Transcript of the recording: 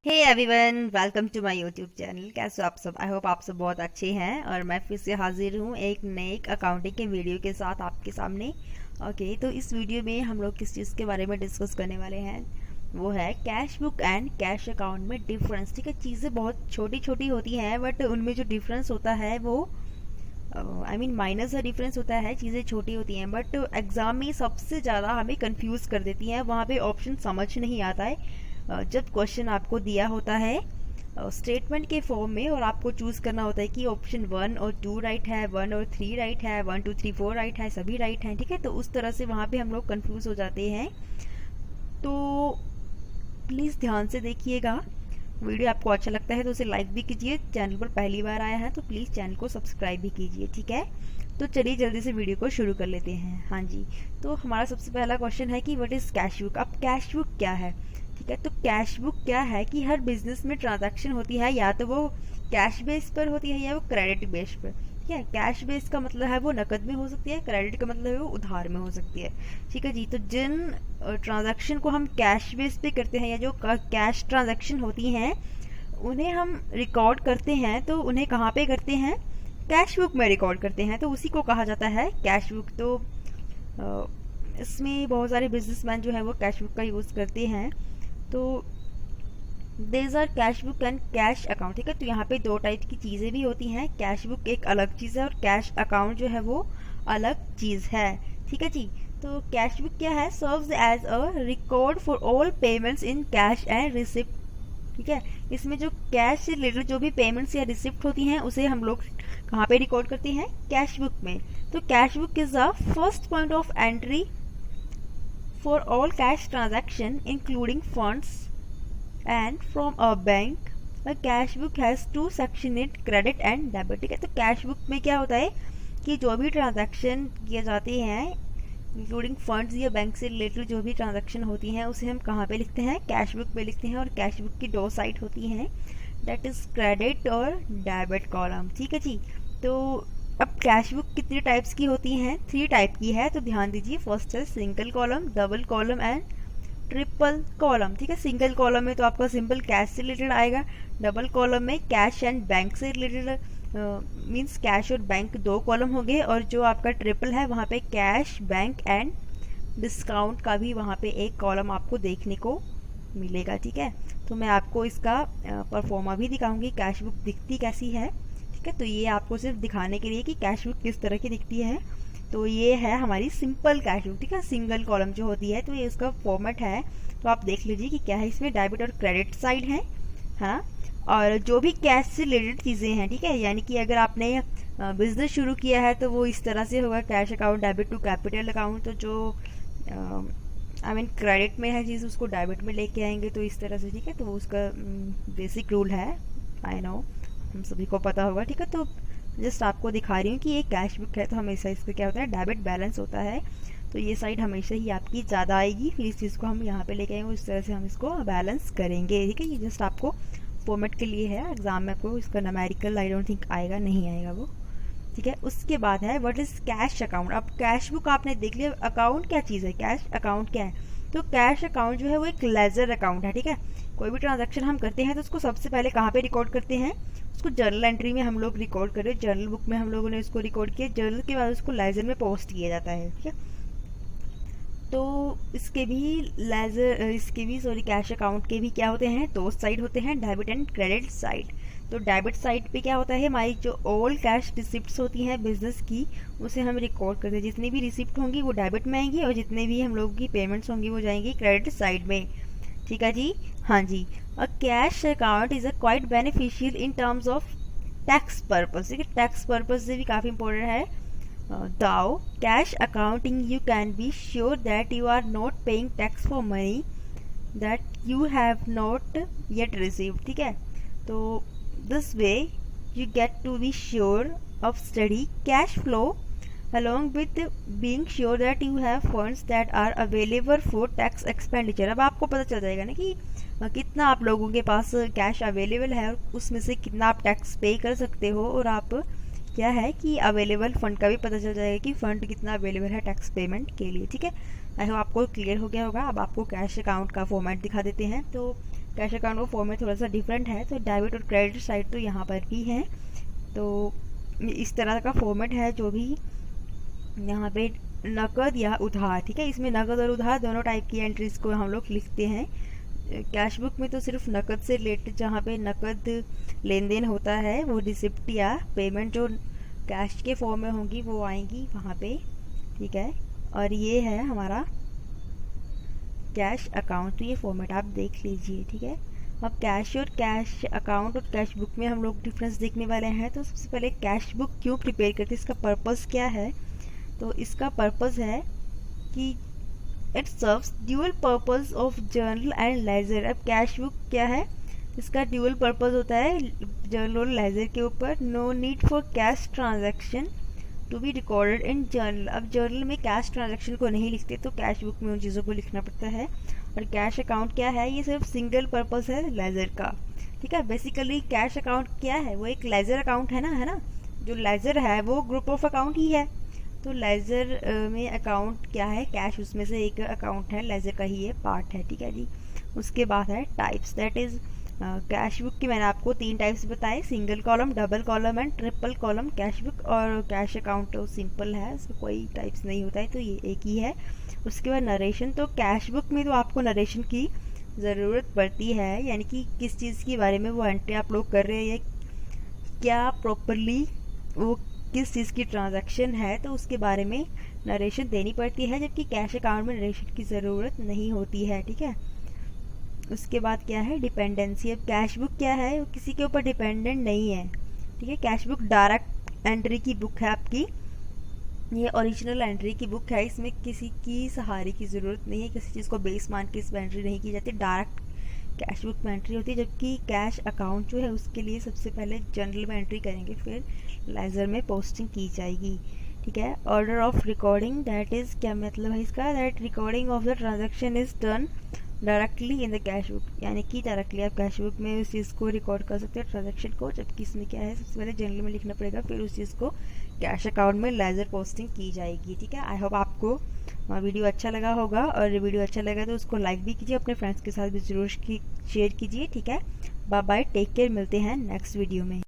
Hey everyone, welcome to my YouTube channel. कैसे हो आप सब? आई होप आप सब बहुत अच्छे हैं और मैं फिर से हाजिर हूँ एक नए अकाउंटिंग के वीडियो के साथ आपके सामने। ओके, तो इस वीडियो में हम लोग किस चीज़ के बारे में डिस्कस करने वाले हैं, वो है cash book and cash account में डिफरेंस। ठीक है, चीज़ें बहुत छोटी छोटी होती हैं बट उनमें जो डिफरेंस होता है वो माइनर सा डिफरेंस होता है। चीज़ें छोटी होती हैं बट एग्जाम में सबसे ज़्यादा हमें कंफ्यूज कर देती हैं। वहाँ पे ऑप्शन समझ नहीं आता है। जब क्वेश्चन आपको दिया होता है स्टेटमेंट के फॉर्म में और आपको चूज करना होता है कि ऑप्शन 1 और 2 राइट है, 1 और 3 राइट है, 1 2 3 4 राइट है, सभी राइट हैं। ठीक है, तो उस तरह से वहाँ पे हम लोग कंफ्यूज हो जाते हैं। तो प्लीज़ ध्यान से देखिएगा। वीडियो आपको अच्छा लगता है तो उसे लाइक भी कीजिए। चैनल पर पहली बार आया है तो प्लीज़ चैनल को सब्सक्राइब भी कीजिए। ठीक है, तो चलिए जल्दी से वीडियो को शुरू कर लेते हैं। हाँ जी, तो हमारा सबसे पहला क्वेश्चन है कि व्हाट इज़ कैश बुक। अब कैश बुक क्या है? ठीक है, तो कैश बुक क्या है कि हर बिजनेस में ट्रांजैक्शन होती है, या तो वो कैश बेस पर होती है या वो क्रेडिट बेस पर। ठीक है, कैश बेस का मतलब है वो नकद में हो सकती है, क्रेडिट का मतलब है वो उधार में हो सकती है। ठीक है जी, तो जिन ट्रांजैक्शन को हम कैश बेस पे करते हैं या जो कैश ट्रांजैक्शन होती हैं उन्हें हम रिकॉर्ड करते हैं, तो उन्हें कहाँ पे करते हैं? कैश बुक में रिकॉर्ड करते हैं, तो उसी को कहा जाता है कैश बुक। तो इसमें बहुत सारे बिजनेसमैन जो है वो कैश बुक का यूज़ करते हैं। तो these are cash book and cash account. ठीक है, तो यहाँ पे दो टाइप की चीज़ें भी होती हैं। कैश बुक एक अलग चीज़ है और कैश अकाउंट जो है वो अलग चीज़ है। ठीक है जी, तो कैश बुक क्या है? Serves as a record for all payments in cash and receipt. ठीक है, इसमें जो कैश से रिलेटेड जो भी पेमेंट्स या रिसिप्ट होती हैं उसे हम लोग कहाँ पे रिकॉर्ड करते हैं? कैश बुक में। तो cash book is the first point of entry for all cash transaction including funds and from a bank. A cash book has two section in credit and debit. ठीक है, तो cash book में क्या होता है कि जो भी ट्रांजैक्शन किए जाते हैं इंक्लूडिंग फंड्स या बैंक से रिलेटेड जो भी ट्रांजैक्शन होती हैं उसे हम कहाँ पे लिखते हैं? कैश बुक में लिखते हैं। और कैश बुक की दो साइड होती हैं, दैट इज क्रेडिट और डेबिट कॉलम। ठीक है जी, तो अब कैश बुक कितने टाइप्स की होती हैं? 3 टाइप की है, तो ध्यान दीजिए। फर्स्ट है single column, double column and triple column. ठीक है, सिंगल कॉलम में तो आपका सिंपल कैश से रिलेटेड आएगा। डबल कॉलम में कैश एंड बैंक से रिलेटेड मींस कैश और बैंक दो कॉलम हो गए। और जो आपका ट्रिपल है वहाँ पे कैश, बैंक एंड डिस्काउंट का भी वहाँ पे एक कॉलम आपको देखने को मिलेगा। ठीक है, तो मैं आपको इसका परफॉर्मा भी दिखाऊंगी, कैश बुक दिखती कैसी है। ठीक है, तो ये आपको सिर्फ दिखाने के लिए कि कैश बुक किस तरह की दिखती है। तो ये है हमारी सिंपल कैश बुक। ठीक है, सिंगल कॉलम जो होती है, तो ये उसका फॉर्मेट है। तो आप देख लीजिए कि क्या है, इसमें डेबिट और क्रेडिट साइड है ना, और जो भी कैश से रिलेटेड चीज़ें हैं। ठीक है, यानी कि अगर आपने बिजनेस शुरू किया है तो वो इस तरह से होगा, cash account debit to capital account. तो जो क्रेडिट में है चीज़ उसको डेबिट में लेके आएंगे, तो इस तरह से। ठीक है, तो उसका बेसिक रूल है, आई नो हम सभी को पता होगा। ठीक है, तो जस्ट आपको दिखा रही हूँ कि ये कैश बुक है तो हमेशा इसका क्या होता है? डेबिट बैलेंस होता है। तो ये साइड हमेशा ही आपकी ज़्यादा आएगी, फिर इस चीज़ को हम यहाँ पे लेके आएंगे, इस तरह से हम इसको बैलेंस करेंगे। ठीक है, ये जस्ट आपको फॉर्मेट के लिए है, एग्जाम में आपको इसका न्यूमेरिकल आई डोंट थिंक आएगा, नहीं आएगा वो। ठीक है, उसके बाद है व्हाट इज कैश अकाउंट। अब कैश बुक आपने देख लिया, अकाउंट क्या चीज़ है, कैश अकाउंट क्या है? तो कैश अकाउंट जो है वो एक लेजर अकाउंट है। ठीक है, कोई भी ट्रांजैक्शन हम करते हैं तो उसको सबसे पहले कहाँ पे रिकॉर्ड करते हैं? उसको जर्नल एंट्री में हम लोग रिकॉर्ड कर रहे हैं, जर्नल बुक में हम लोगों ने उसको रिकॉर्ड किया। जर्नल के बाद उसको लेजर में पोस्ट किया जाता है। ठीक है, तो इसके भी कैश अकाउंट के भी क्या होते हैं? दो साइड होते हैं, डेबिट एंड क्रेडिट साइड। तो डेबिट साइड पे क्या होता है? हमारी जो ऑल कैश रिसिप्ट्स होती हैं बिजनेस की उसे हम रिकॉर्ड करते हैं। जितनी भी रिसिप्ट होंगी वो डेबिट में आएंगी और जितने भी हम लोगों की पेमेंट्स होंगी वो जाएंगी क्रेडिट साइड में। ठीक है जी, हाँ जी। A cash account is a quite beneficial in terms of tax purpose. ठीक है, टैक्स पर्पज से भी काफ़ी इंपॉर्टेंट है। Though cash accounting you can be sure that you are not paying tax for money that you have not yet received. ठीक है, तो this way you get to be sure of steady cash flow along with being sure that you have funds that are available for tax expenditure। अब आपको पता चल जाएगा ना कि कितना आप लोगों के पास कैश अवेलेबल है और उसमें से कितना आप टैक्स पे कर सकते हो, और आप क्या है कि अवेलेबल फंड का भी पता चल जाएगा कि फंड कितना अवेलेबल है टैक्स पेमेंट के लिए। ठीक है, आई होप आपको क्लियर हो गया होगा। अब आपको कैश अकाउंट का फॉर्मेट दिखा देते हैं। तो कैश अकाउंट का फॉर्मेट थोड़ा सा डिफरेंट है। तो डेबिट और क्रेडिट साइड तो यहाँ पर भी है। तो इस तरह का फॉर्मेट है जो भी यहाँ पे नकद या उधार, ठीक है। इसमें नकद और उधार दोनों टाइप की एंट्रीज को हम लोग लिखते हैं। कैश बुक में तो सिर्फ नकद से रिलेटेड जहाँ पे नकद लेन देन होता है वो रिसिप्ट या पेमेंट जो कैश के फॉर्म में होंगी वो आएंगी वहाँ पे, ठीक है। और ये है हमारा कैश अकाउंट। तो ये फॉर्मेट आप देख लीजिए, ठीक है। अब कैश अकाउंट और कैश बुक में हम लोग डिफरेंस देखने वाले हैं। तो सबसे पहले कैश बुक क्यों प्रिपेयर करते हैं, इसका पर्पस क्या है। तो इसका पर्पस है कि it serves dual purpose of journal and ledger. अब कैश बुक क्या है, इसका ड्यूअल पर्पस होता है जर्नल और लेजर के ऊपर। No need for cash transaction to be recorded in journal. अब जर्नल में कैश ट्रांजैक्शन को नहीं लिखते तो कैश बुक में उन चीज़ों को लिखना पड़ता है। और कैश अकाउंट क्या है, ये सिर्फ सिंगल पर्पस है लेजर का, ठीक है। बेसिकली कैश अकाउंट क्या है, वो एक लेजर अकाउंट है ना। जो लेजर है वो ग्रुप ऑफ अकाउंट ही है। तो लेजर में अकाउंट क्या है, कैश उसमें से एक अकाउंट है, लेजर का ही ये पार्ट है, ठीक है जी। उसके बाद है types, that is cash book की मैंने आपको 3 टाइप्स बताए, single column, double column and triple column cash book. और कैश अकाउंट तो सिंपल है, इसमें कोई टाइप्स नहीं होता है, तो ये एक ही है। उसके बाद नरेशन, तो कैश बुक में तो आपको नरेशन की ज़रूरत पड़ती है, यानी कि किस चीज़ के बारे में वो एंट्री आप लोग कर रहे हैं, क्या प्रॉपरली वो किस चीज़ की ट्रांजैक्शन है, तो उसके बारे में नरेशन देनी पड़ती है। जबकि कैश अकाउंट में नरेशन की ज़रूरत नहीं होती है, ठीक है। उसके बाद क्या है डिपेंडेंसी। अब कैश बुक क्या है, वो किसी के ऊपर डिपेंडेंट नहीं है, ठीक है। कैश बुक डायरेक्ट एंट्री की बुक है आपकी, ये ओरिजिनल एंट्री की बुक है। इसमें किसी की सहारे की ज़रूरत नहीं है, किसी चीज़ को बेस मान के इसमें एंट्री नहीं की जाती, डायरेक्ट कैश बुक में एंट्री होती है। जबकि कैश अकाउंट जो है उसके लिए सबसे पहले जर्नल में एंट्री करेंगे, फिर लेजर में पोस्टिंग की जाएगी, ठीक है। Order of recording, that is क्या मतलब है इसका, that recording of the transaction is done directly in the cash book, यानी कि डायरेक्टली आप कैश बुक में उस चीज़ को रिकॉर्ड कर सकते हैं ट्रांजेक्शन को। जबकि इसमें क्या है, सबसे पहले जर्नल में लिखना पड़ेगा, फिर उस चीज़ को कैश अकाउंट में लेजर पोस्टिंग की जाएगी, ठीक है। आई होप आपको वीडियो अच्छा लगा होगा, और वीडियो अच्छा लगा तो उसको लाइक भी कीजिए, अपने फ्रेंड्स के साथ भी ज़रूर शेयर कीजिए, ठीक है। बाय बाय, टेक केयर, मिलते हैं नेक्स्ट वीडियो में।